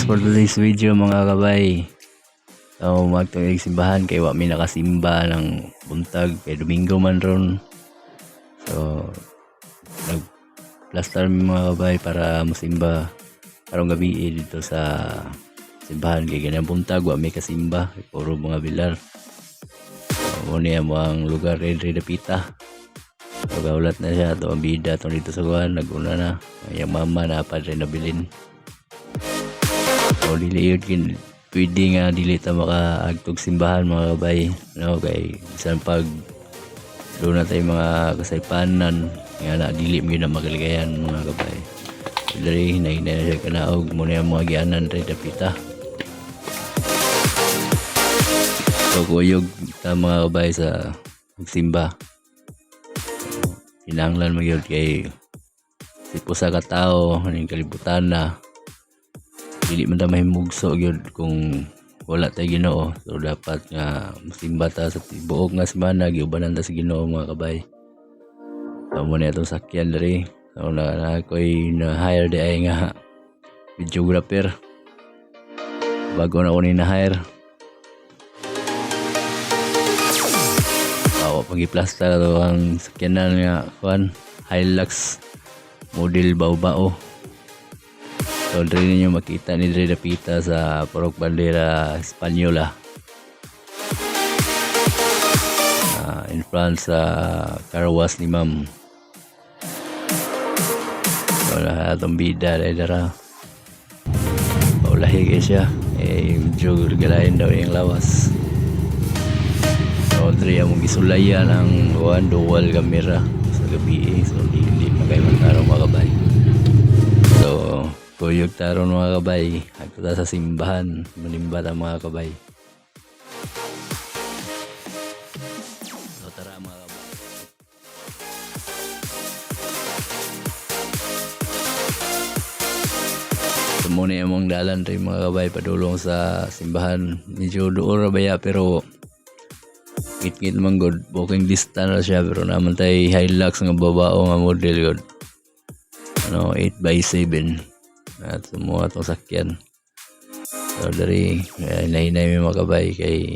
guys, for today's video mga kabay. So magtuig simbahan kay wa mi nakasimba ng buntag kay Domingo man ron. So nagplaster mi mga kabay para musimba karong gabi dito sa simbahan kay ganang buntag wa mi kasimba, puro mga bilar. So mo niya mo ang lugar Redre Dapita. So gaulat na siya to ang bida to dito sa kuan, naguna na yung mama na pa rin nabilin. So dili yun pwede nga dili ta makaagtog simbahan mga kabay, no? Kay bisan pag doon na tayo mga kasaypanan nga na dili mo yun na magaligayan mga kabay. Dari hinay na siya kanaog mo na yung mga gianan rin Dapita. So kuyog ta mga kabay sa magsimba. Kinahanglan magyud kay sipo sa katao ning kalibutan na dili man ta mahimugso gyud kung wala tay Ginoo. So dapat nga musimba ta sa tibuok nga semana, giubanan ta sa Ginoo mga kabay. So mo na itong sakyan diri. So na ako'y na-hire di ay nga videographer. Bago na ako ni na-hire. Pag-i-plaster to ang sakyanan nga kuan Hilux model Baobao. So diri ninyo makita ni Redre Dapita sa Purok Bandera Espanyola. In front sa Carwas ni Ma'am. So lahat ang bida dara. Paulahi kayo siya. Medyo galayin daw yung lawas. So diri among gisulayan ang dual camera sa gabi. So dili magay man tarong mga kabay. So kuyog taron mga kabay, agto sa simbahan, manimba ta mga kabay. So tara mga kabay. So muna among dalan rin mga kabay padulong sa simbahan. Medyo duor baya pero kit man good, walking distance na siya pero naman tayo Hilux nga babao nga model good. 8x7 at sumuha itong sakyan. So dari nahinay may makabay kay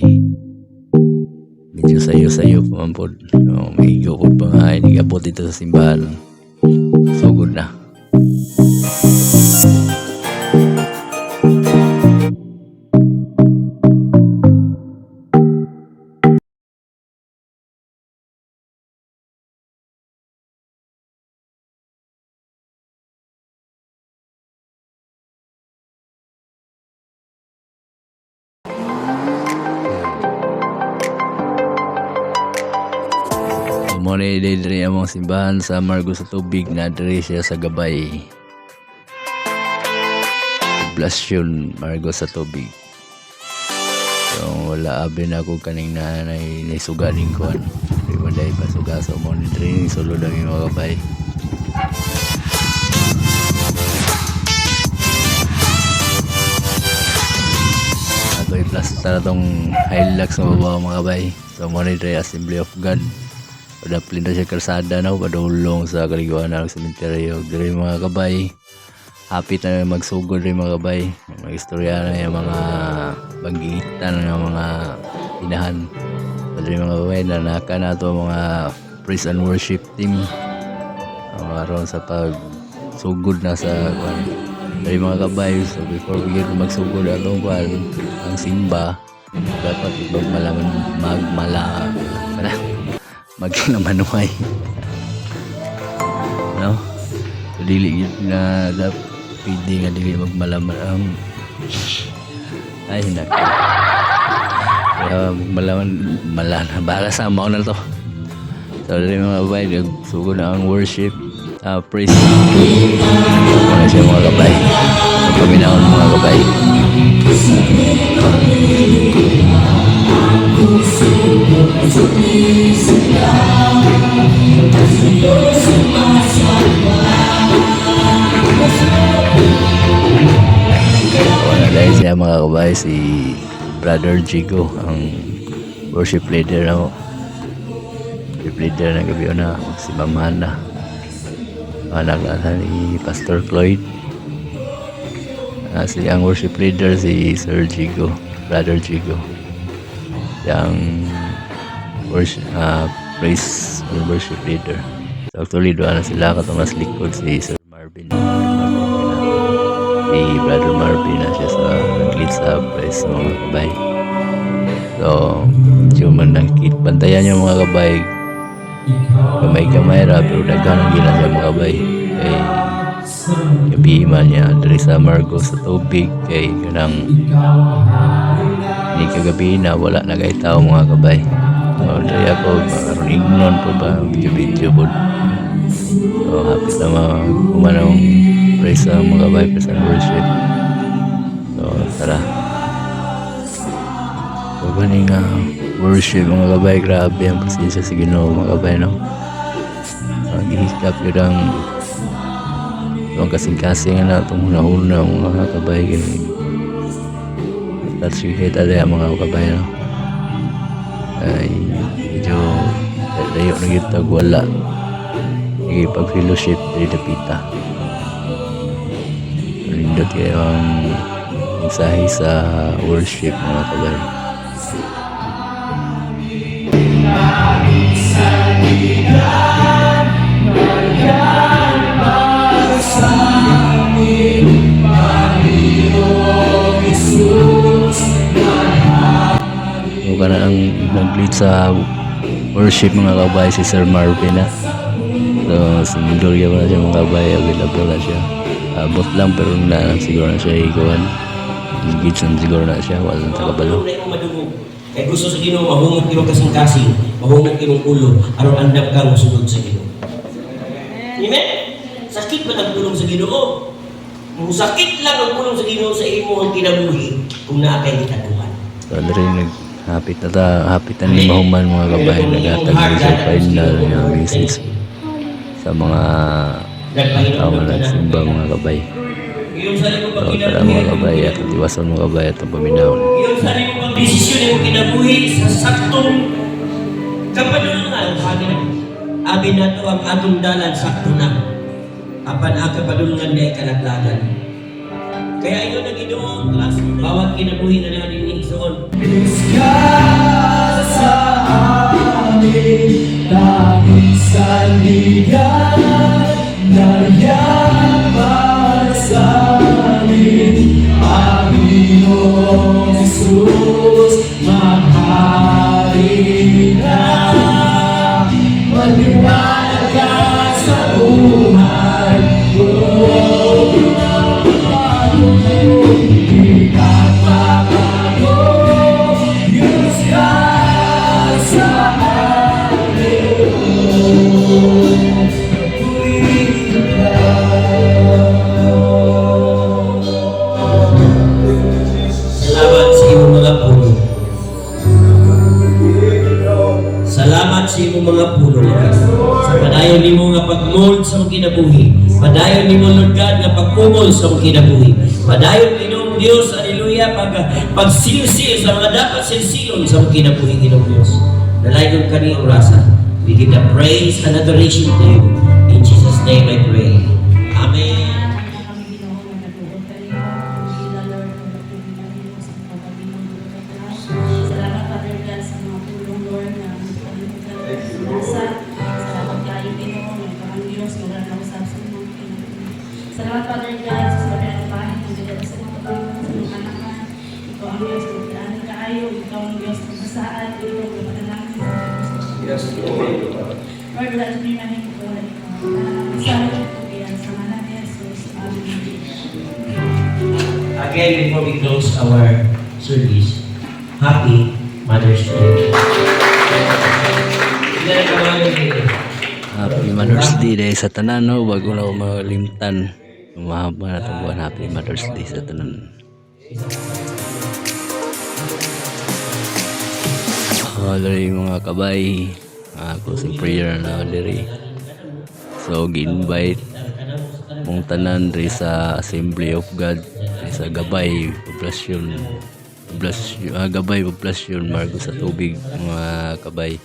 medyo sayo pamampod. So, may gukod pa nga inigabot dito sa simbahan. So good na. Muna diri among simbahan sa Margo sa Tubig na diri siya sa Gabay. Poblasyon Margo sa Tubig. So wala abi na ako kaning nanay sugaling kuan. Di ba dai pasuga sa mo ni diri sulod ang mga Gabay. Ato i-plaster tong Hilux nga babaw mga Gabay. So mo ni diri Assembly of God. Padaplin na siya kalsada na padulong sa kaliguan ng sementeryo. Diri mga kabay, hapit na magsugod rin mga kabay. Mag-istorya na yung mga banggitan ng mga inahan. Diri mga kabay, nanaka na ito mga praise and worship team. Aron sa pagsugod na sa diri mga kabay. So before we get magsugod atong ang simba, dapat maglamanuay, no? So dili yun na pwede nga dili magmalaman ay hinak magmalaman malana baka sa mao na to. So dili mga kabay nagsugod na ang worship, praise na siya mga kabay, paminaon mga kabay. Wala dahil siya mga kabay, si Brother Jigo ang worship leader ako. Worship leader ng gabi na si Ma'am Hana, anak ni Pastor Cloyd. si ang worship leader si Sir Jigo, Brother Jigo. Yang praise and worship leader. So actually doon na sila katong mas likod si Sir Marvin. Si Brother Marvin na siya sa nag-lead sa praise ng mga kabay. So medyo man nakikita bantayan yung mga kabay. Kamay-kamay ra pero daghan ang gina sa mga kabay. Kay gabi man niya dari sa Margo sa tubig kay kanang ni kagabi na wala na kay tao mga kabay. So dari ako karon ignon po ba video po. So happy na kumanong praise sa mga kabay praise and worship. So tara. So ganing worship mga kabay, grabe ang presensya sa Ginoo mga kabay, no? Gihikap yun ang kasing-kasing na itong una-una mga kabay, gini touch kita daya mga kabay, no? Ay medyo layo na kita wala pag fellowship dari dapita nindot kayo ang mensahe sa worship mga kabay. So kana ang nag-lead sa worship mga kabay si Sir Marvin na. So single yun na siya mga kabay, available na siya. Abot lang pero na siguro na siya ikawan. Gitsan siguro na siya, wala sa kabalo. Kaya gusto sa Ginoo mahungog kimo kasing-kasing, mahungog kimong ulo, aron andam kang sunod sa Ginoo. Amen. Sakit man ang tulong sa Ginoo. Kung sakit lang ang tulong sa Ginoo sa imo ang kinabuhi kung naa kay gitaguhan. So diri hapit na ni mahuman mga kabay, naghatag na sa final nga message sa mga tao na nagsimba mga kabay. So tara mga kabay at iwasan mga kabay at ang paminahon. Iyon sa imo pang desisyon mo kinabuhi sa saktong kapadulungan. Abi na to ang atong dalan sakto na. Apan ang kapadulungan na ikalaglagan. Kaya ito na Ginoo, bawat kinabuhi na natin igsoon. Isya sa amin, tanging sandigan, nayaman sa amin, Panginoong Jesus, maghari na, maniwala ka sa buhay, Salamat sa imong mga pulo. Sa padayon nimo nga pag-mold sa mong kinabuhi. Padayon nimo Lord God nga pag-umol sa mong kinabuhi. Padayon Ginoong Dios, haleluya, pag-silsil sa mga dapat silsilon sa mong kinabuhi Ginoong Dios. Dalaygon kani orasan. We give the praise and adoration to you. In Jesus' name I pray. Amen. Salamat Father God sa sabayan ng bahay ng Diyos sa mga pagkakanakan. Ikaw ang Diyos ng kailangan kaayo. Ikaw ang Diyos ng basaan. Ikaw ang panalangin sa Diyos. Lord, wala sa pinahin ko wala ikaw. Salamat ito yan sa mga ng Jesus. Amen. Again, before we close our service, Happy Mother's Day. Happy Mother's Day dahil sa tanan, no? Bago na ako makalimtan. Mahaba na itong buwan. Happy Mother's Day sa tanan. Dali mga kabay, closing prayer na diri. So gi-invite mong tanan diri sa Assembly of God, diri sa Gabay Poblasyon, Gabay Poblasyon Margo sa Tubig mga kabay.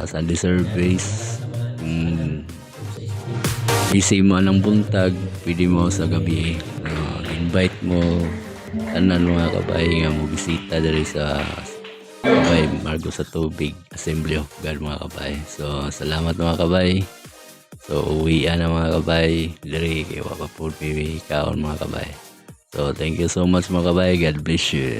Sunday service, busy mo ng buntag, pwede mo sa gabi invite mo tanan mga kabay nga mo bisita diri sa kabay Margo sa Tubig Assembly of God mga kabay. So salamat mga kabay. So uwi na mga kabay diri kay wa pa pud kaon mga kabay. So thank you so much mga kabay. God bless you.